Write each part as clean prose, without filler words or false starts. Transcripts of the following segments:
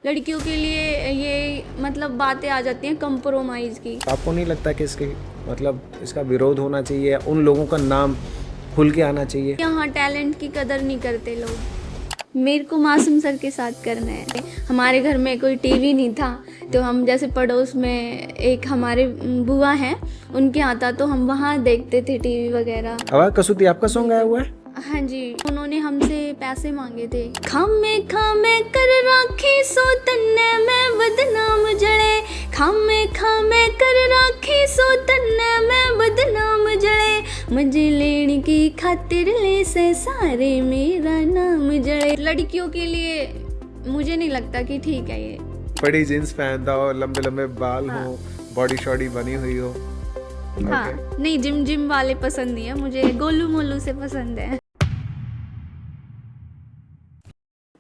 लड़कियों के लिए ये मतलब बातें आ जाती हैं कंप्रोमाइज़ की। आपको नहीं लगता कि इसका विरोध होना चाहिए, उन लोगों का नाम खुल के आना चाहिए? यहाँ टैलेंट की कदर नहीं करते लोग। मेरे को मासूम सर के साथ करना है। हमारे घर में कोई टीवी नहीं था, तो हम जैसे पड़ोस में एक हमारे बुआ हैं, उनके यहाँ था, तो हम वहाँ देखते थे टीवी वगैरह। आवाज कसूती आपका सॉन्ग आया हुआ है? हाँ जी, उन्होंने हमसे पैसे मांगे थे। खामे खामे कर राखी सो तन्ने में बदनाम जड़े, खामे खामे कर राखी सो तन्ने में बदनाम जड़े, मुझे लेने की खातिर ले से सारे मेरा नाम जड़े। लड़कियों के लिए मुझे नहीं लगता कि ठीक है ये। बड़ी जींस पहनता हो, लंबे लंबे बाल हो, बॉडी शॉडी बनी हुई हो। हाँ, नहीं जिम जिम वाले पसंद नहीं है मुझे, गोलू मोलू से पसंद है।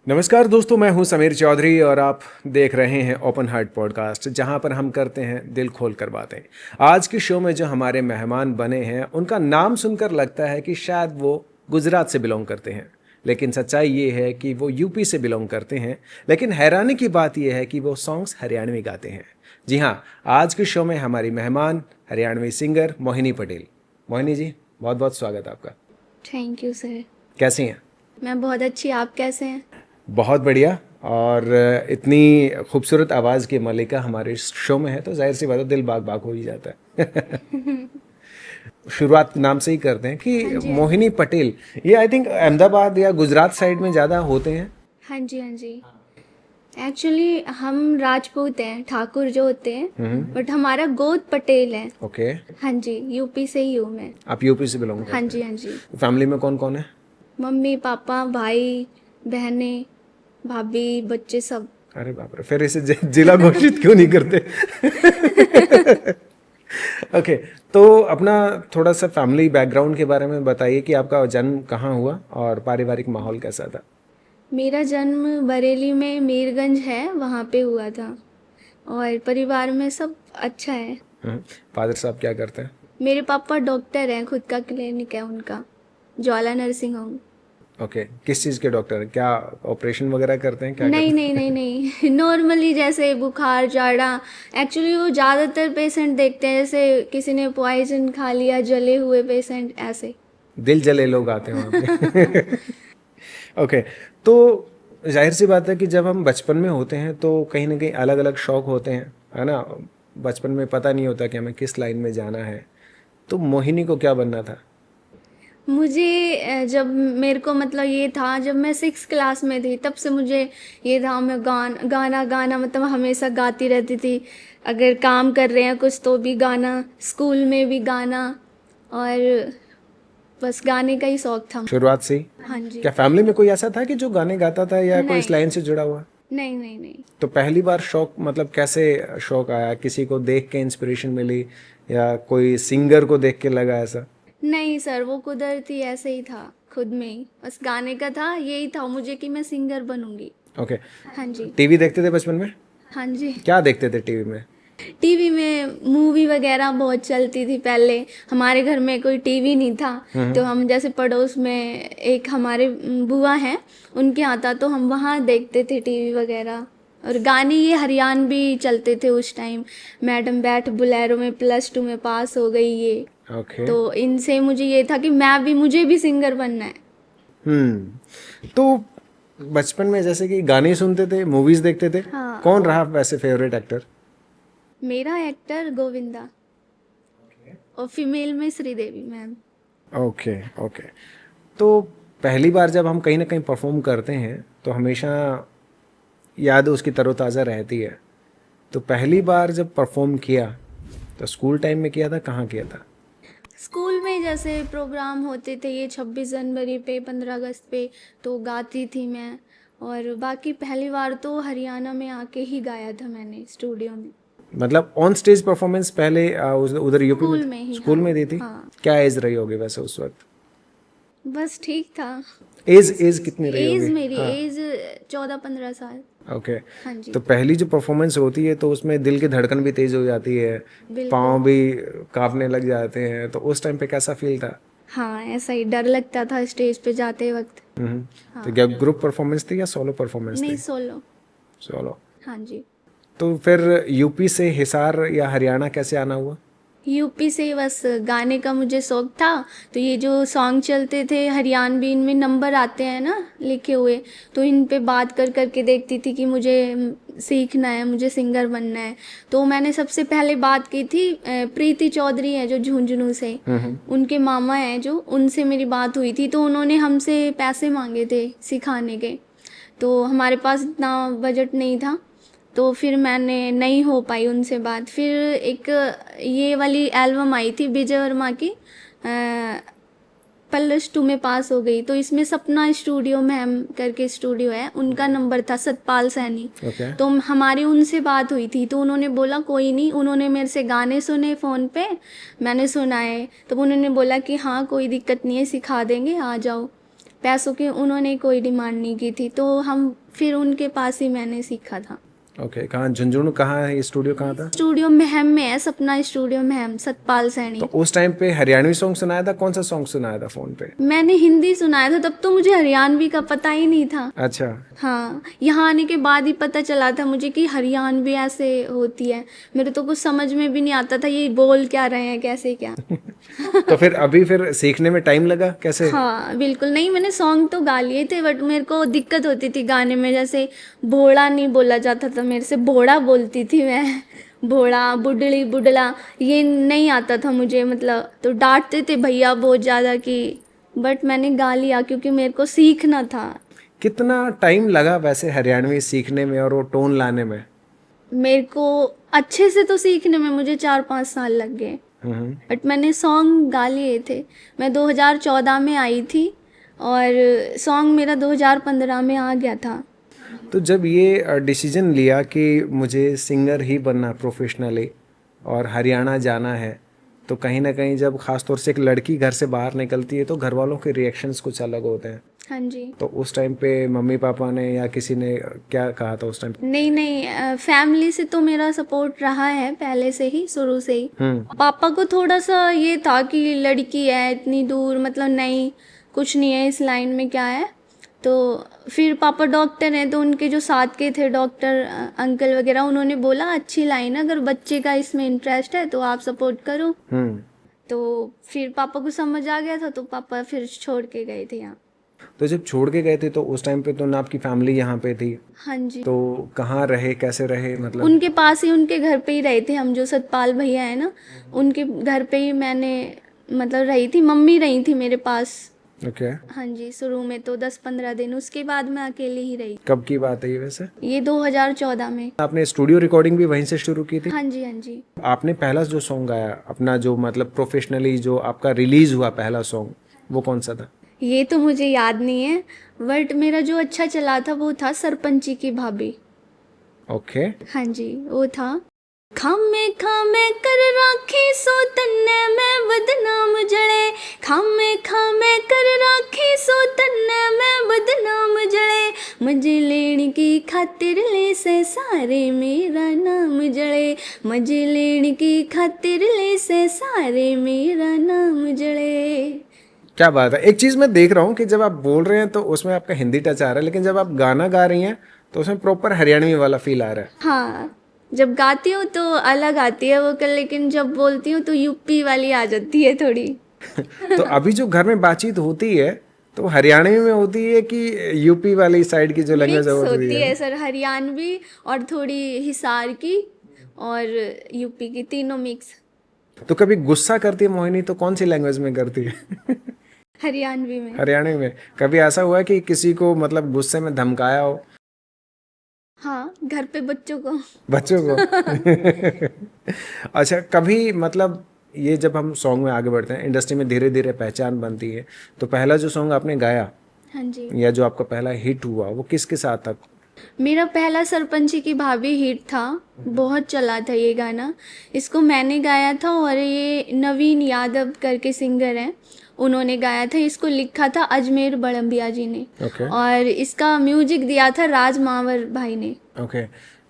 नमस्कार दोस्तों, मैं हूं समीर चौधरी और आप देख रहे हैं ओपन हार्ट पॉडकास्ट, जहां पर हम करते हैं दिल खोल कर बातें। आज के शो में जो हमारे मेहमान बने हैं, उनका नाम सुनकर लगता है कि शायद वो गुजरात से बिलोंग करते हैं, लेकिन सच्चाई ये है कि वो यूपी से बिलोंग करते हैं। लेकिन हैरानी की बात यह है कि वो सॉन्ग्स हरियाणवी गाते हैं। जी हाँ, आज के शो में हमारी मेहमान हरियाणवी सिंगर मोहिनी पटेल। मोहिनी जी, बहुत बहुत स्वागत आपका। Thank you sir. कैसी हैं? मैं बहुत अच्छी, आप कैसे हैं? बहुत बढ़िया। और इतनी खूबसूरत आवाज़ की मलिका हमारे शो में है तो जाहिर सी बात है दिल बाग बाग हो ही जाता है। शुरुआत नाम से ही करते हैं कि मोहिनी पटेल, ये आई थिंक अहमदाबाद या गुजरात साइड में ज़्यादा होते हैं। हाँ जी, हाँ जी। एक्चुअली हम राजपूत हैं, ठाकुर जो होते हैं, बट हमारा गोद पटेल है। ओके। हाँ जी, यूपी से ही हूँ मैं। आप यूपी से बिलोंग करते हाँ हैं? जी, हाँ जी। फैमिली में कौन कौन है? मम्मी पापा भाई बहनें भाभी बच्चे सब। अरे बाप रे, फिर इसे जिला घोषित क्यों नहीं करते? ओके, तो अपना थोड़ा सा फैमिली बैकग्राउंड के बारे में बताइए कि आपका जन्म कहाँ हुआ और पारिवारिक माहौल कैसा था? मेरा जन्म बरेली में मीरगंज है, वहाँ पे हुआ था, और परिवार में सब अच्छा है। फादर साहब क्या करते हैं? मेरे पापा डॉक्टर हैं, खुद का क्लिनिक है उनका, ज्वाला नर्सिंग होम। ओके, किस चीज़ के डॉक्टर हैं? क्या ऑपरेशन वगैरह करते हैं? क्या नहीं करते नहीं नहीं नहीं, नॉर्मली जैसे बुखार जाड़ा। एक्चुअली वो ज़्यादातर पेशेंट देखते हैं, जैसे किसी ने पॉइजन खा लिया, जले हुए पेशेंट ऐसे। हैं? दिल जले लोग आते हैं वहाँ पे। ओके, तो जाहिर सी बात है कि जब हम बचपन में होते हैं तो कहीं ना कहीं अलग अलग शौक होते हैं, है ना? बचपन में पता नहीं होता कि हमें किस लाइन में जाना है। तो मोहिनी को क्या बनना था? मुझे जब मेरे को मतलब ये था, जब मैं 6 क्लास में थी, तब से मुझे ये था, मैं गाना गाना मतलब हमेशा गाती रहती थी। अगर काम कर रहे हैं कुछ तो भी गाना, स्कूल में भी गाना, और बस गाने का ही शौक था। शुरुआत से ही? हाँ जी। क्या फैमिली में कोई ऐसा था कि जो गाने गाता था या कोई इस नहीं लाइन से जुड़ा हुआ? नहीं नहीं नहीं। तो पहली बार शौक मतलब कैसे शौक आया? किसी को देख के इंस्पिरेशन मिली या कोई सिंगर को देख के लगा ऐसा? नहीं सर, वो कुदरती ऐसे ही था, खुद में ही बस गाने का था, यही था मुझे कि मैं सिंगर बनूंगी। ओके। हाँ जी। टीवी देखते थे बचपन में? हाँ जी। क्या देखते थे टीवी में? टीवी में मूवी वगैरह बहुत चलती थी पहले। हमारे घर में कोई टीवी नहीं था, तो हम जैसे पड़ोस में एक हमारे बुआ हैं, उनके यहाँ था, तो हम वहाँ देखते थे टीवी वगैरह। और गाने ये हरियाणवी चलते थे उस टाइम। मैडम बैठ बुलेरो में +2 में पास हो गई ये। ओके। तो इनसे मुझे ये था कि मुझे भी सिंगर बनना है। तो बचपन में जैसे कि गाने सुनते थे, मूवीज देखते थे। हाँ। कौन रहा वैसे फेवरेट एक्टर? मेरा एक्टर गोविंदा, और फीमेल में श्रीदेवी मैम। Okay okay. तो पहली बार जब हम कहीं ना कहीं परफॉर्म करते हैं तो हमेशा याद उसकी तरोताज़ा रहती है। तो पहली बार जब परफॉर्म किया तो स्कूल टाइम में किया था, कहाँ किया था? स्कूल में जैसे प्रोग्राम होते थे, ये 26 जनवरी पे, 15 अगस्त पे, तो गाती थी मैं। और बाकी पहली बार तो हरियाणा में आके ही गाया था मैंने, स्टूडियो में। मतलब ऑन स्टेज परफॉर्मेंस पहले उधर यूपी स्कूल में में ही। स्कूल हाँ, में दी थी? हाँ। क्या एज रही होगी वैसे उस वक्त? बस ठीक था। एज कितनी रही एज होगी? मेरी हाँ। एज 14-15 साल। ओके। हाँ जी। तो पहली जो परफॉर्मेंस होती है तो उसमें दिल की धड़कन भी तेज हो जाती है, बिल्कुल। पाँव भी कांपने लग जाते हैं। तो उस टाइम पे कैसा फील था? हाँ, ऐसा ही डर लगता था स्टेज पे जाते वक्त। तो क्या ग्रुप परफॉर्मेंस थी या सोलो परफॉर्मेंस नहीं, थी? सोलो। सोलो। हाँ जी। तो फिर यूपी से हिसार या हरियाणा कैसे आना हुआ? यूपी से बस गाने का मुझे शौक था, तो ये जो सॉन्ग चलते थे हरियाणवी, इनमें नंबर आते हैं ना लिखे हुए, तो इन पे बात कर करके देखती थी कि मुझे सीखना है, मुझे सिंगर बनना है। तो मैंने सबसे पहले बात की थी प्रीति चौधरी है जो झुंझुनू से, उनके मामा हैं जो, उनसे मेरी बात हुई थी। तो उन्होंने हमसे पैसे मांगे थे सिखाने के, तो हमारे पास इतना बजट नहीं था, तो फिर मैंने नहीं हो पाई उनसे बात। फिर एक ये वाली एल्बम आई थी विजय वर्मा की, +2 में पास हो गई, तो इसमें सपना स्टूडियो मैम करके स्टूडियो है, उनका नंबर था सतपाल सैनी। Okay. तो हमारी उनसे बात हुई थी, तो उन्होंने बोला कोई नहीं, उन्होंने मेरे से गाने सुने फ़ोन पे, मैंने सुनाए, तो उन्होंने बोला कि हाँ कोई दिक्कत नहीं है, सिखा देंगे, आ जाओ। पैसों की उन्होंने कोई डिमांड नहीं की थी, तो हम फिर उनके पास ही मैंने सीखा था। ओके, कहाँ झुंझुनू, कहाँ है ये स्टूडियो, कहाँ था? स्टूडियो महम में है, सपना स्टूडियो महम, सतपाल सैनी। तो उस टाइम पे हरियाणवी सॉन्ग सुनाया था? कौन सा सॉन्ग सुनाया था फोन पे? मैंने हिंदी सुनाया था, तब तो मुझे हरियाणवी का पता ही नहीं था। अच्छा। हाँ, यहाँ आने के बाद ही पता चला था मुझे कि हरियाणवी ऐसे होती है। मेरे तो कुछ समझ में भी नहीं आता था ये बोल क्या रहे हैं, कैसे क्या। तो फिर अभी फिर सीखने में टाइम लगा कैसे? हाँ बिल्कुल नहीं, मैंने सॉन्ग तो गा लिए थे, बट मेरे को दिक्कत होती थी गाने में, जैसे भोड़ा नहीं बोला जाता था मेरे से, भोड़ा बोलती थी मैं, भोड़ा, बुडली, बुडला, ये नहीं आता था मुझे, मतलब तो डांटते थे भैया बहुत ज़्यादा कि, बट मैंने गा लिया क्योंकि मेरे को सीखना था। कितना टाइम लगा वैसे हरियाणवी सीखने में और वो टोन लाने में? मेरे को अच्छे से तो सीखने में मुझे 4-5 साल लग गए, बट मैंने सॉन्ग गा लिए थे। मैं 2014 में आई थी और सॉन्ग मेरा 2015 में आ गया था। तो जब ये डिसीजन लिया कि मुझे सिंगर ही बनना प्रोफेशनली और हरियाणा जाना है, तो कहीं ना कहीं जब ख़ास तौर से एक लड़की घर से बाहर निकलती है तो घर वालों के रिएक्शंस कुछ अलग होते हैं। हाँ जी। तो उस टाइम पे मम्मी पापा ने या किसी ने क्या कहा था उस टाइम पे? नहीं, फैमिली से तो मेरा सपोर्ट रहा है पहले से ही, शुरू से ही। पापा को थोड़ा सा ये था कि लड़की है इतनी दूर, मतलब नहीं कुछ नहीं है इस लाइन में, क्या है। तो फिर पापा डॉक्टर हैं, तो उनके जो साथ के थे डॉक्टर अंकल वगैरह, उन्होंने बोला अच्छी लाइन है, अगर बच्चे का इसमें इंटरेस्ट है तो आप सपोर्ट करो। तो फिर पापा को समझ आ गया था, तो पापा फिर छोड़ के गए थे यहाँ। तो जब छोड़ के गए थे तो उस टाइम पे तो ना आपकी फैमिली यहाँ पे थी? हाँ जी। तो कहाँ रहे, कैसे रहे, मतलब? उनके पास ही, उनके घर पे ही रहे थे हम, जो सतपाल भैया है ना, उनके घर पे ही मैंने मतलब रही थी, मम्मी रही थी मेरे पास। ओके। हाँ जी, शुरू में तो 10-15 दिन, उसके बाद मैं अकेली ही रही। कब की बात है ये वैसे? ये 2014 में। आपने स्टूडियो रिकॉर्डिंग भी वहीं से शुरू की थी? हाँ जी, हाँ जी। आपने पहला जो सॉन्ग गाया अपना, जो मतलब प्रोफेशनली जो आपका रिलीज हुआ पहला सॉन्ग, वो कौन सा था? ये तो मुझे याद नहीं है, बट मेरा जो अच्छा चला था वो था सरपंची की भाभी। ओके। हाँ जी, वो था। खामे खामे कर राखी सो तन्ने मैं बदनाम जले, खामे खामे कर राखी सो तन्ने मैं बदनाम जले, मजे लेने की खातिर ले से सारे मेरा नाम जले, मजे लेने की खातिर ले से सारे मेरा नाम जले। क्या बात है। एक चीज़ मैं देख रहा हूँ कि जब आप बोल रहे हैं तो उसमें आपका हिंदी टच आ रहा है, लेकिन जब आप गाना गा रही हैं तो उसमें प्रॉपर हरियाणवी वाला फील आ रहा है। हाँ, जब गाती हूँ तो अलग आती है वोकल, लेकिन जब बोलती हूँ तो यूपी वाली आ जाती है थोड़ी। तो अभी जो घर में बातचीत होती है तो हरियाणवी में होती है कि यूपी वाली साइड की जो लैंग्वेज मिक्स होती होती है? है सर, हरियाणवी और थोड़ी हिसार की और यूपी की, तीनों मिक्स। तो कभी गुस्सा करती है मोहिनी तो कौन सी लैंग्वेज में करती है? हरियाणवी में। हरियाणवी में। कभी ऐसा हुआ है कि किसी को मतलब गुस्से में धमकाया हो? हाँ, घर पे बच्चों को। अच्छा, कभी मतलब ये जब हम सॉन्ग में आगे बढ़ते हैं, इंडस्ट्री में धीरे धीरे पहचान बनती है, तो पहला जो सॉन्ग आपने गाया, हाँ जी, या जो आपका पहला हिट हुआ, वो किसके साथ था? मेरा पहला सरपंची की भाभी हिट था, बहुत चला था ये गाना। इसको मैंने गाया था और ये नवीन यादव करके सिंगर हैं, उन्होंने गाया था। इसको लिखा था अजमेर बड़म्बिया जी ने। और इसका म्यूजिक दिया था राज मावर भाई ने। ओके।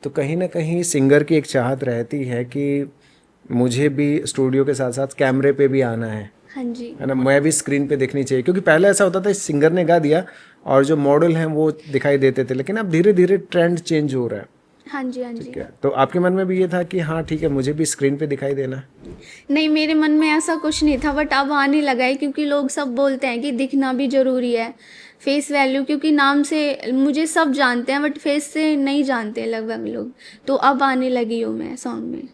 तो कहीं ना कहीं सिंगर की एक चाहत रहती है कि मुझे भी स्टूडियो के साथ साथ कैमरे पे भी आना है। हाँ जी, है ना, मैं भी स्क्रीन पे देखनी चाहिए, क्योंकि पहले ऐसा होता था सिंगर ने गा दिया और जो मॉडल हैं वो दिखाई देते थे, लेकिन अब धीरे धीरे ट्रेंड चेंज हो रहा है। हाँ जी, हाँ जी। ठीक है, तो आपके मन में भी ये था कि हाँ ठीक है मुझे भी स्क्रीन पे दिखाई देना है? नहीं, मेरे मन में ऐसा कुछ नहीं था, बट अब आने लगा है क्योंकि लोग सब बोलते हैं कि दिखना भी ज़रूरी है, फेस वैल्यू, क्योंकि नाम से मुझे सब जानते हैं बट फेस से नहीं जानते लगभग लोग, तो अब आने लगी हूँ मैं सॉन्ग में,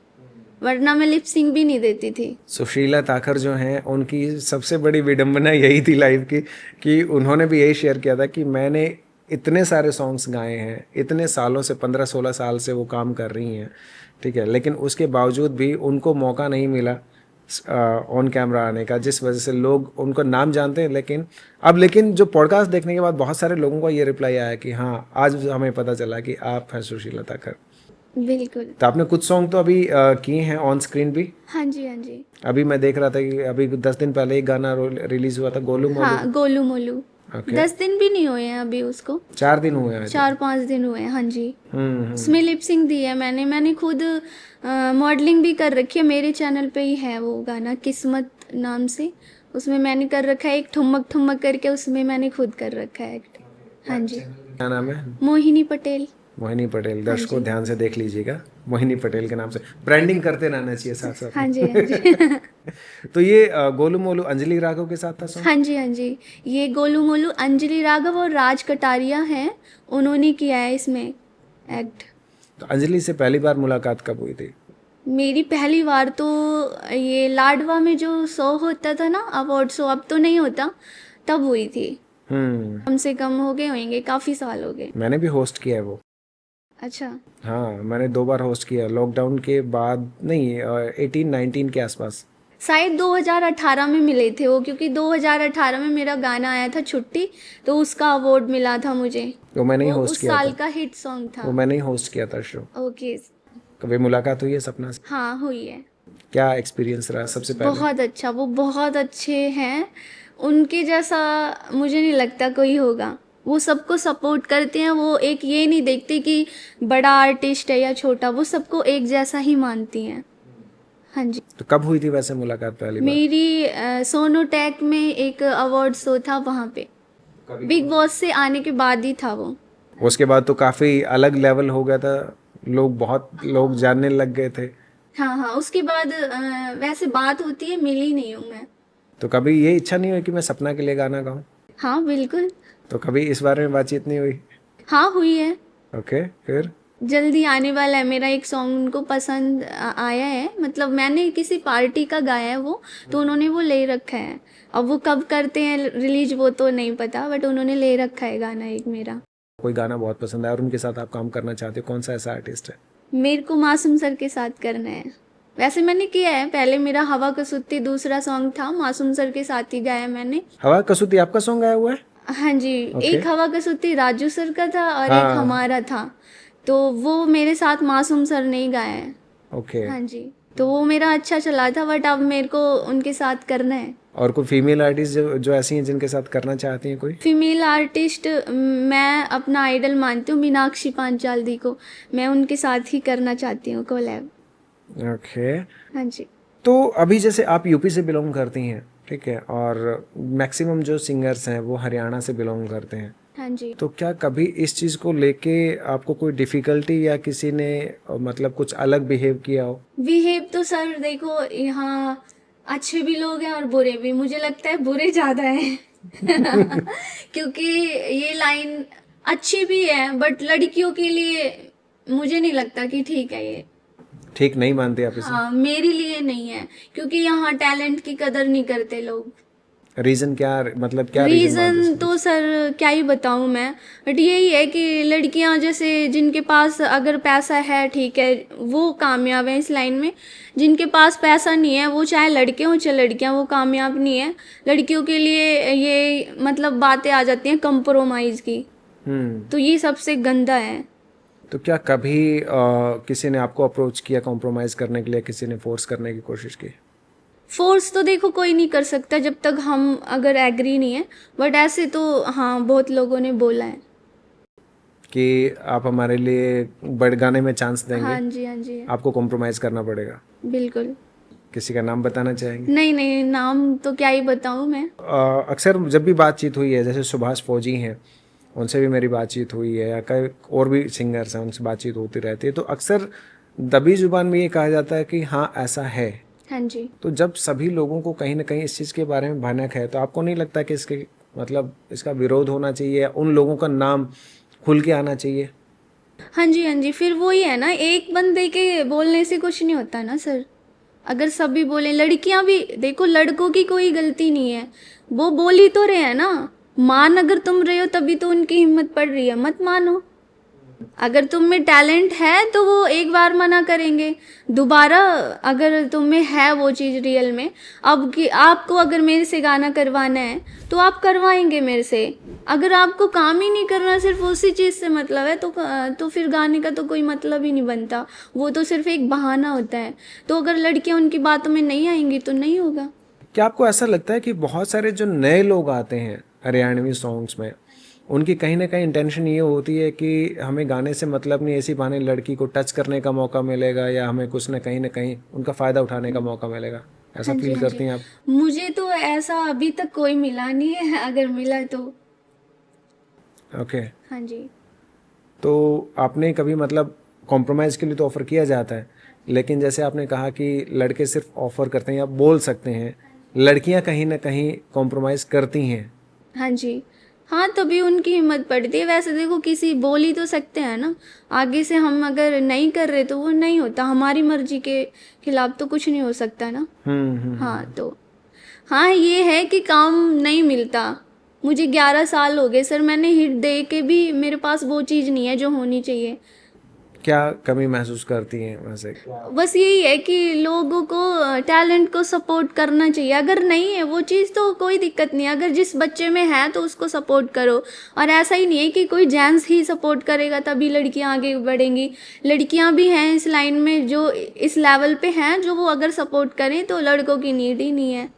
वरना मैं लिप सिंक भी नहीं देती थी। सुशीला ताकर जो हैं उनकी सबसे बड़ी विडंबना यही थी लाइफ की कि उन्होंने भी यही शेयर किया था कि मैंने इतने सारे सॉन्ग्स गाए हैं, इतने सालों से 15-16 साल से वो काम कर रही हैं, ठीक है, लेकिन उसके बावजूद भी उनको मौका नहीं मिला ऑन कैमरा आने का, जिस वजह से लोग उनको नाम जानते हैं। लेकिन जो पॉडकास्ट देखने के बाद बहुत सारे लोगों का ये रिप्लाई आया कि हाँ आज हमें पता चला कि आप हैं सुशीला ताकर। बिल्कुल। तो आपने कुछ सॉन्ग तो अभी किए हैं ऑन स्क्रीन भी? हाँ जी, हाँ जी। अभी मैं देख रहा था कि अभी 10 दिन पहले एक गाना रिलीज हुआ था, गोलू मोलू। हाँ, गोलू मोलू। ओके। 10 दिन भी नहीं हुए हैं अभी उसको, 4 दिन हुए हैं। 4-5 दिन हुए हैं। हाँ जी। हम्म। उसमें लिप सिंक दी है मैंने खुद मॉडलिंग भी कर रखी है, मेरे चैनल पे ही है वो गाना, किस्मत नाम से, उसमें मैंने कर रखा है एक ठुमक ठुमक करके, उसमें मैंने खुद कर रखा है एक्ट। हाँ जी। क्या नाम है? मोहिनी पटेल। मोहिनी पटेल, दर्शकों ध्यान से देख लीजिएगा, मोहिनी पटेल के नाम से ब्रांडिंग करते रहना चाहिए साथ साथ। हाँ जी, हाँ जी। तो ये गोलू मोलू अंजलि राघव के साथ था सॉन्ग? हाँ जी, हाँ जी। ये गोलू मोलू अंजलि राघव और राज कटारिया हैं, उन्होंने किया है इसमें एक्ट। तो अंजलि से पहली बार मुलाकात कब हुई थी? मेरी पहली बार तो ये लाडवा में जो शो होता था ना, अवार्ड शो, अब तो नहीं होता, तब हुई थी। कम से कम हो गए होंगे, काफ़ी साल हो गए। मैंने भी होस्ट किया है वो। अच्छा। हाँ, मैंने 2 बार होस्ट किया, लॉकडाउन के बाद नहीं, 18-19 के आसपास। शायद 2018 में मिले थे वो, क्योंकि 2018 में मेरा गाना आया था छुट्टी, तो उसका अवार्ड मिला था मुझे। वो मैंने ही वो होस्ट उस किया साल था। का हिट सॉन्ग था। वो मैंने ही होस्ट किया था शो। ओके। कभी मुलाकात हुई है सपना से? हाँ, हुई है। क्या एक्सपीरियंस रहा सबसे पहले? बहुत अच्छा, वो बहुत अच्छे हैं, उनके जैसा मुझे नहीं लगता कोई होगा। वो सबको सपोर्ट करते हैं, वो एक ये नहीं देखते कि बड़ा आर्टिस्ट है या छोटा, वो सबको एक जैसा ही मानती हैं। हाँ जी। तो कब हुई थी वैसे मुलाकात पहली बार? मेरी सोनोटेक में एक अवार्ड शो था, वहाँ पे बिग बॉस से आने के बाद ही था वो। उसके बाद तो काफी अलग लेवल हो गया था, बहुत लोग जानने लग गए थे। हाँ हाँ, उसके बाद वैसे बात होती है, मिली नहीं हूँ मैं। तो कभी ये इच्छा नहीं हुई कि मैं सपना के लिए गाना गाऊं? हाँ बिल्कुल। तो कभी इस बारे में बातचीत नहीं हुई? हाँ, हुई है। ओके, फिर? जल्दी आने वाला है मेरा एक सॉन्ग, उनको पसंद आया है, मतलब मैंने किसी पार्टी का गाया है वो, तो उन्होंने वो ले रखा है। अब वो कब करते हैं रिलीज वो तो नहीं पता, बट उन्होंने ले रखा है गाना एक मेरा। कोई गाना बहुत पसंद आया और उनके साथ आप काम करना चाहते हो, कौन सा ऐसा आर्टिस्ट है? मेरे को मासूम सर के साथ करना है। वैसे मैंने किया है पहले, मेरा हवा कसुत्ती दूसरा सॉन्ग था, मासूम सर के साथ ही गाया मैंने। हवा कसुती आपका सॉन्ग आया हुआ है? हाँ जी। एक हवा कसुत्ती राजू सर का था और एक हमारा था, तो वो मेरे साथ मासूम सर ने ही गाया है। ओके। हाँ जी, तो वो मेरा अच्छा चला था, बट अब मेरे को उनके साथ करना है। और कोई फीमेल आर्टिस्ट जो ऐसी हैं जिनके साथ करना चाहती हैं कोई? फीमेल आर्टिस्ट मैं अपना आइडल मानती हूँ मीनाक्षी पांचाल दी को, मैं उनके साथ ही करना चाहती हूँ कोलैब। ओके। हाँ जी। तो अभी जैसे आप यूपी से बिलोंग करती हैं, ठीक है, और मैक्सिमम जो सिंगर्स हैं वो हरियाणा से बिलोंग करते हैं, हाँ जी। तो क्या कभी इस चीज़ को लेके आपको कोई डिफ़िकल्टी या किसी ने मतलब कुछ अलग बिहेव किया हो? बिहेव तो सर देखो, यहाँ अच्छे भी लोग हैं और बुरे भी, मुझे लगता है बुरे ज़्यादा हैं क्योंकि ये लाइन अच्छी भी है बट लड़कियों के लिए मुझे नहीं लगता कि ठीक है ये। ठीक नहीं मानते आप इसे? हाँ, मेरे लिए नहीं है, क्योंकि यहाँ टैलेंट की कदर नहीं करते लोग। रीज़न क्या, मतलब क्या रीज़न तो सर क्या ही बताऊँ मैं, बट यही है कि लड़कियाँ जैसे जिनके पास अगर पैसा है ठीक है वो कामयाब है इस लाइन में, जिनके पास पैसा नहीं है वो चाहे लड़के हों चाहे लड़कियाँ वो कामयाब नहीं है। लड़कियों के लिए ये मतलब बातें आ जाती हैं कंप्रोमाइज़ की, तो ये सबसे गंदा है। तो क्या कभी किसी ने आपको अप्रोच किया कॉम्प्रोमाइज़ करने के लिए, किसी ने फोर्स करने की कोशिश की? फोर्स तो देखो कोई नहीं कर सकता जब तक हम अगर एग्री नहीं है, बट ऐसे तो हाँ बहुत लोगों ने बोला है कि आप हमारे लिए बड़े गाने में चांस देंगे। हाँ जी, हाँ जी, आपको कॉम्प्रोमाइज़ करना पड़ेगा। बिल्कुल। किसी का नाम बताना चाहेंगे? नहीं नहीं, नाम तो क्या ही बताऊँ मैं। अक्सर जब भी बातचीत हुई है, जैसे सुभाष फौजी हैं, उनसे भी मेरी बातचीत हुई है, या कई और भी सिंगर्स हैं उनसे बातचीत होती रहती है, तो अक्सर दबी जुबान में ये कहा जाता है कि हाँ ऐसा है। हाँ जी। तो जब सभी लोगों को कहीं ना कहीं इस चीज़ के बारे में भनक है, तो आपको नहीं लगता कि इसके मतलब इसका विरोध होना चाहिए, या उन लोगों का नाम खुल के आना चाहिए? हाँ जी, हाँ जी, फिर वही है ना, एक बंदे के बोलने से कुछ नहीं होता ना सर। अगर सभी बोले, लड़कियां भी देखो, लड़कों की कोई गलती नहीं है, वो बोल ही तो रहे हैं ना। मान अगर तुम रहे हो तभी तो उनकी हिम्मत पड़ रही है, मत मानो। अगर तुम में टैलेंट है तो वो एक बार मना करेंगे, दोबारा अगर तुम में है वो चीज़ रियल में, अब कि आपको अगर मेरे से गाना करवाना है तो आप करवाएंगे मेरे से। अगर आपको काम ही नहीं करना, सिर्फ उसी चीज़ से मतलब है, तो फिर गाने का तो कोई मतलब ही नहीं बनता, वो तो सिर्फ एक बहाना होता है। तो अगर लड़कियां उनकी बातों में नहीं आएंगी तो नहीं होगा। क्या आपको ऐसा लगता है कि बहुत सारे जो नए लोग आते हैं हरियाणवी सॉन्ग्स में, उनकी कहीं ना कहीं इंटेंशन ये होती है कि हमें गाने से मतलब नहीं, ऐसी बहाने लड़की को टच करने का मौका मिलेगा, या हमें कुछ ना कहीं उनका फ़ायदा उठाने का मौका मिलेगा? ऐसा हाँ जी, फील हाँ करती जी। हैं आप? मुझे तो ऐसा अभी तक कोई मिला नहीं है, अगर मिला तो। ओके। हाँ जी। तो आपने कभी मतलब कॉम्प्रोमाइज़ के लिए तो ऑफ़र किया जाता है, लेकिन जैसे आपने कहा कि लड़के सिर्फ ऑफ़र करते हैं या बोल सकते हैं, लड़कियां कहीं ना कहीं कॉम्प्रोमाइज़ करती हैं। हाँ जी। हाँ, तभी उनकी हिम्मत पड़ती है। वैसे देखो, किसी बोल ही तो सकते हैं ना, आगे से हम अगर नहीं कर रहे तो वो नहीं होता, हमारी मर्जी के खिलाफ तो कुछ नहीं हो सकता ना। हाँ, तो हाँ ये है कि काम नहीं मिलता। मुझे 11 साल हो गए सर, मैंने हिट दे के भी मेरे पास वो चीज़ नहीं है जो होनी चाहिए। क्या कमी महसूस करती हैं वैसे? बस यही है कि लोगों को टैलेंट को सपोर्ट करना चाहिए। अगर नहीं है वो चीज़ तो कोई दिक्कत नहीं है, अगर जिस बच्चे में है तो उसको सपोर्ट करो। और ऐसा ही नहीं है कि कोई जेंट्स ही सपोर्ट करेगा तभी लड़कियां आगे बढ़ेंगी। लड़कियां भी हैं इस लाइन में जो इस लेवल पे हैं, जो वो अगर सपोर्ट करें तो लड़कों की नीड ही नहीं है।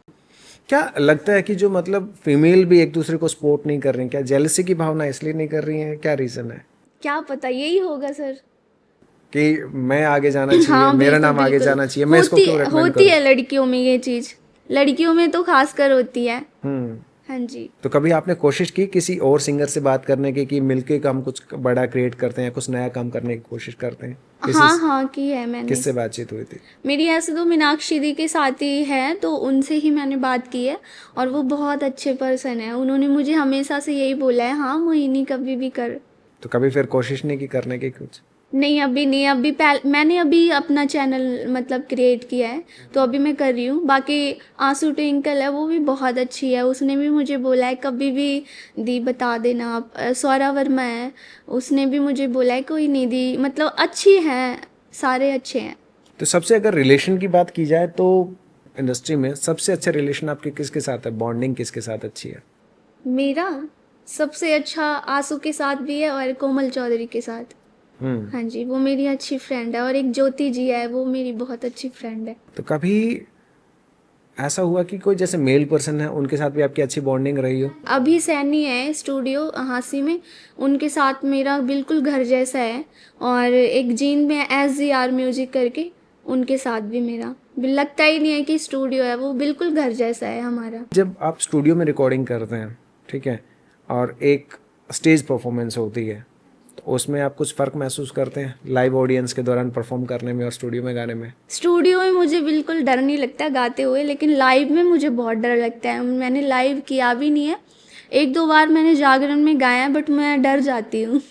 क्या लगता है कि जो मतलब फीमेल भी एक दूसरे को सपोर्ट नहीं कर रही हैं, क्या जेलसी की भावना इसलिए नहीं कर रही हैं, क्या रीज़न है? क्या पता यही होगा सर। कि मैं आगे जाना चाहिए, हाँ मेरा बिल्कुल नाम आगे बिल्कुल, जाना चाहिए, मैं इसको होती क्यों रेकमेंड होती करूं? है लड़कियों में ये चीज़, लड़कियों में तो खास कर होती है। हाँ जी। तो कभी आपने कोशिश की किसी और सिंगर से बात करने की कि मिलके हम कुछ बड़ा क्रिएट करते हैं, कुछ नया काम करने की कोशिश करते हैं? हाँ हाँ की है मैंने। किससे बातचीत हुई थी? मेरी ऐसे तो मीनाक्षी दी के साथ ही है, तो उनसे ही मैंने बात की है, और वो बहुत अच्छे पर्सन है। उन्होंने मुझे हमेशा से यही बोला है, हाँ मोहिनी कभी भी कर। तो कभी फिर कोशिश नहीं की करने की कुछ? नहीं अभी नहीं, मैंने अभी अपना चैनल मतलब क्रिएट किया है, तो अभी मैं कर रही हूँ। बाकी आंसू ट्विंकल है, वो भी बहुत अच्छी है, उसने भी मुझे बोला है कभी भी दी बता देना आप। स्वरा वर्मा है, उसने भी मुझे बोला है कोई नहीं दी, मतलब अच्छी हैं, सारे अच्छे हैं। तो सबसे अगर रिलेशन की बात की जाए तो इंडस्ट्री में सबसे अच्छा रिलेशन आपके किसके साथ है, बॉन्डिंग किसके साथ अच्छी है? मेरा सबसे अच्छा आंसू के साथ भी है और कोमल चौधरी के साथ। हाँ जी, वो मेरी अच्छी फ्रेंड है, और एक ज्योति जी है, वो मेरी बहुत अच्छी फ्रेंड है। तो कभी ऐसा हुआ कि कोई जैसे मेल पर्सन है उनके साथ भी आपकी अच्छी बॉन्डिंग रही हो? अभी सैनी है स्टूडियो हांसी में, उनके साथ मेरा बिल्कुल घर जैसा है। और एक जीन में SGR म्यूजिक करके, उनके साथ भी मेरा लगता ही नहीं है कि स्टूडियो है, वो बिल्कुल घर जैसा है हमारा। जब आप स्टूडियो में रिकॉर्डिंग करते हैं, ठीक है, और एक स्टेज परफॉर्मेंस होती है, तो उसमें आप कुछ फ़र्क महसूस करते हैं लाइव ऑडियंस के दौरान परफॉर्म करने में और स्टूडियो में गाने में? स्टूडियो में मुझे बिल्कुल डर नहीं लगता गाते हुए, लेकिन लाइव में मुझे बहुत डर लगता है। मैंने लाइव किया भी नहीं है, 1-2 बार मैंने जागरण में गाया, बट मैं डर जाती हूँ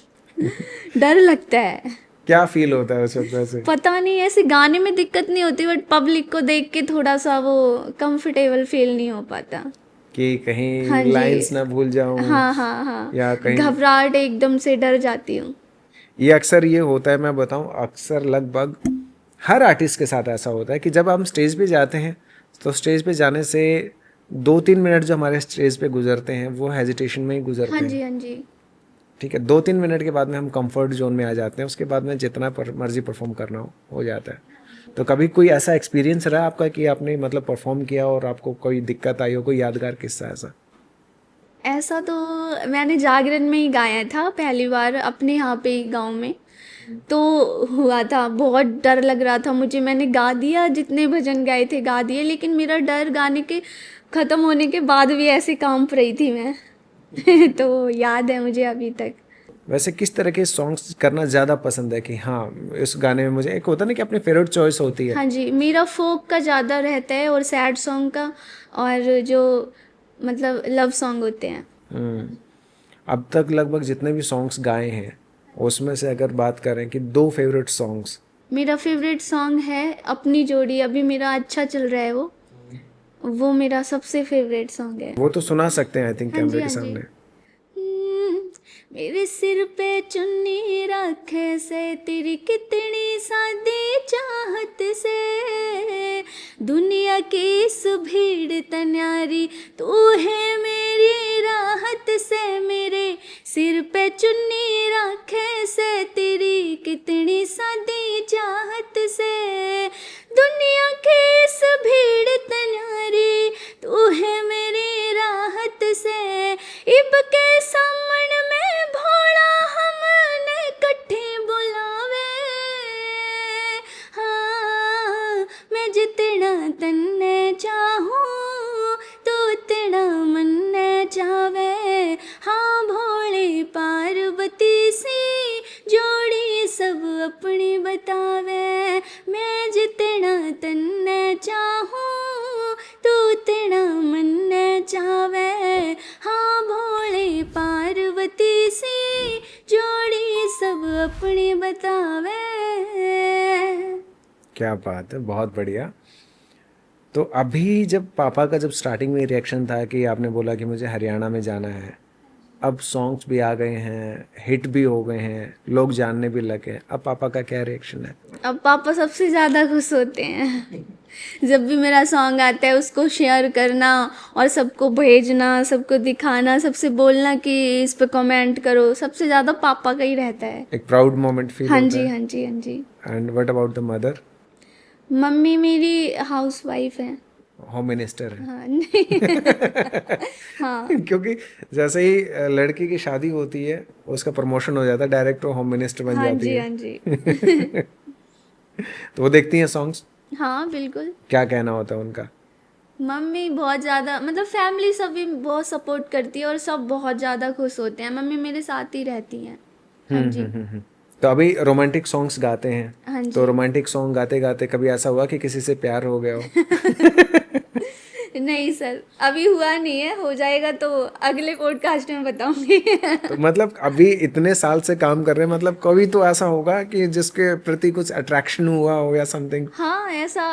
डर लगता है। क्या फील होता है उस वक्त वैसे? पता नहीं, ऐसे गाने में दिक्कत नहीं होती, बट पब्लिक को देख के थोड़ा सा वो कंफर्टेबल फील नहीं हो पाता। कि कहीं हाँ जी। लाइंस ना भूल जाऊं, हाँ हाँ हाँ, या कहीं घबराहट एकदम से डर जाती हूँ। ये अक्सर ये होता है, मैं बताऊं, अक्सर लगभग हर आर्टिस्ट के साथ ऐसा होता है कि जब हम स्टेज पे जाते हैं तो स्टेज पे जाने से 2-3 मिनट जो हमारे स्टेज पे गुजरते हैं वो हेजिटेशन में ही गुजरते हाँ हैं। जी हाँ जी। ठीक है, 2-3 मिनट के बाद में हम कंफर्ट जोन में आ जाते हैं, उसके बाद में जितना मर्जी परफॉर्म करना हो जाता है। तो कभी कोई ऐसा एक्सपीरियंस रहा आपका कि आपने मतलब परफॉर्म किया और आपको कोई दिक्कत आई हो, कोई यादगार किस्सा ऐसा? ऐसा तो मैंने जागरण में ही गाया था पहली बार, अपने यहाँ पे ही गाँव में। तो हुआ था, बहुत डर लग रहा था मुझे, मैंने गा दिया, जितने भजन गाए थे गा दिए, लेकिन मेरा डर गाने के ख़त्म होने के बाद भी ऐसे कांप रही थी मैं। तो याद है मुझे अभी तक। वैसे किस तरह के सॉन्ग्स करना ज़्यादा पसंद है कि हाँ इस गाने में मुझे, एक होता है ना कि अपनी फेवरेट चॉइस होती है। हाँ जी, मेरा फोक का ज़्यादा रहता है और सैड सॉन्ग का, और जो मतलब लव सॉन्ग होते हैं। हम्म। अब तक लगभग जितने भी सॉन्ग्स गाए हैं उसमें से अगर बात करें कि 2 फेवरेट सॉन्ग्स। मेरा फेवरेट सॉन्ग है अपनी जोड़ी, अभी मेरा अच्छा चल रहा है वो मेरा सबसे फेवरेट सॉन्ग है। वो तो सुना सकते हैं आई थिंक हाँ जी, कैमरे के हाँ जी। सामने। मेरे सिर पे चुन्नी रखे से तेरी कितनी सादी चाहत से, दुनिया की इस भीड़ तन्यारी तू है मेरी राहत से, मेरे सिर पे चुन्नी रखे से तेरी कितनी सादी चाहत से, दुनिया की इस भीड़ तन्यारी तू है मेरी राहत से, इब के सामन में भोला हमने कट्ठे बुलावे, हाँ मैं जितना तन्ने चाहूँ तू उतना मन्ने चावे, हाँ भोले पार्वती सी जोड़ी सब अपनी बतावे, मैं जितना तन्ने चाहूँ तू उतना मन्ने चावे, हाँ भोले पार्वती सी जोड़ी सब अपनी बतावे। क्या बात है, बहुत बढ़िया। तो अभी जब पापा का जब स्टार्टिंग में रिएक्शन था कि आपने बोला कि मुझे हरियाणा में जाना है, अब सॉन्ग्स भी आ गए हैं, हिट भी हो गए हैं, लोग जानने भी लगे, अब पापा का क्या रिएक्शन है? अब पापा सबसे ज़्यादा खुश होते हैं जब भी मेरा सॉन्ग आता है उसको शेयर करना और सबको भेजना, सबको दिखाना, सबसे बोलना कि इस पे कमेंट करो, सबसे ज़्यादा पापा का ही रहता है। एक प्राउड मोमेंट फील हाँ होता जी, है। हाँ जी, हाँ जी। And what about the mother? Mummy मेरी हाउस वाइफ है। होम मिनिस्टर है। हाँ नहीं हाँ क्योंकि जैसे ही लड़की की शादी होती है उसका प्रमोशन हो जाता है, डायरेक्ट वो होम मिनिस्टर बन हाँ जाती जी, है। हाँ जी तो वो देखती हैं सॉन्ग्स, हाँ बिल्कुल। क्या कहना होता है उनका? मम्मी बहुत ज़्यादा, मतलब फैमिली सभी बहुत सपोर्ट करती है और सब बहुत ज़्यादा खुश होते हैं, मम्मी मेरे साथ ही रहती हैं। हाँ जी, तो अभी रोमांटिक सॉन्ग्स गाते हैं, हाँ तो जी रोमांटिक सॉन्ग गाते गाते कभी ऐसा हुआ कि किसी से प्यार हो गया हो? नहीं सर, अभी हुआ नहीं है, हो जाएगा तो अगले पॉडकास्ट में बताऊंगी तो मतलब अभी इतने साल से काम कर रहे हैं, मतलब कभी तो ऐसा होगा कि जिसके प्रति कुछ अट्रैक्शन हुआ हो या समथिंग? हाँ ऐसा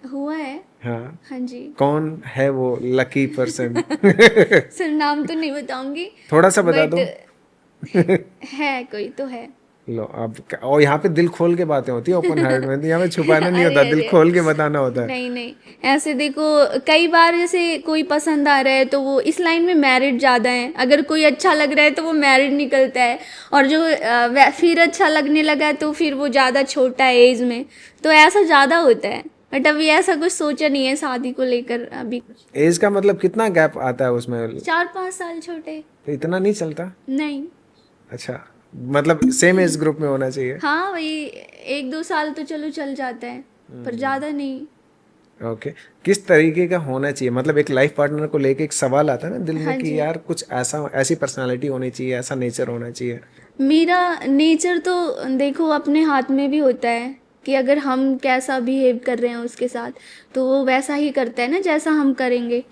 हुआ है। हाँ, हाँ जी कौन है वो लकी पर्सन? सर नाम तो नहीं बताऊंगी, थोड़ा सा बता बट दो। है कोई तो है। लो अब और यहाँ पे दिल खोल के बातें होती है ओपन हार्ट में, यहाँ पे छुपाना नहीं होता, अरे दिल अरे खोल के बताना होता है। नहीं नहीं, ऐसे देखो कई बार जैसे कोई पसंद आ रहा है तो वो इस लाइन में मैरिड ज़्यादा है, अगर कोई अच्छा लग रहा है तो वो मैरिड निकलता है, और जो फिर अच्छा लगने लगा है तो फिर वो ज़्यादा छोटा है एज में, तो ऐसा ज़्यादा होता है। बट अभी ऐसा कुछ सोचा नहीं है शादी को लेकर अभी। एज का मतलब कितना गैप आता है उसमें? 4-5 साल छोटे। तो इतना नहीं चलता? नहीं, अच्छा, मतलब सेम एज ग्रुप में होना चाहिए। हाँ वही 1-2 साल तो चलो चल जाता है, पर ज़्यादा नहीं। ओके, किस तरीके का होना चाहिए? मतलब एक लाइफ पार्टनर को लेके एक सवाल आता है ना दिल हाँ में जी। कि यार कुछ ऐसा, ऐसी पर्सनालिटी होनी चाहिए, ऐसा नेचर होना चाहिए। मेरा नेचर तो देखो अपने हाथ में भी होता है कि अगर हम कैसा बिहेव कर रहे हैं उसके साथ तो वो वैसा ही करता है ना जैसा हम करेंगे।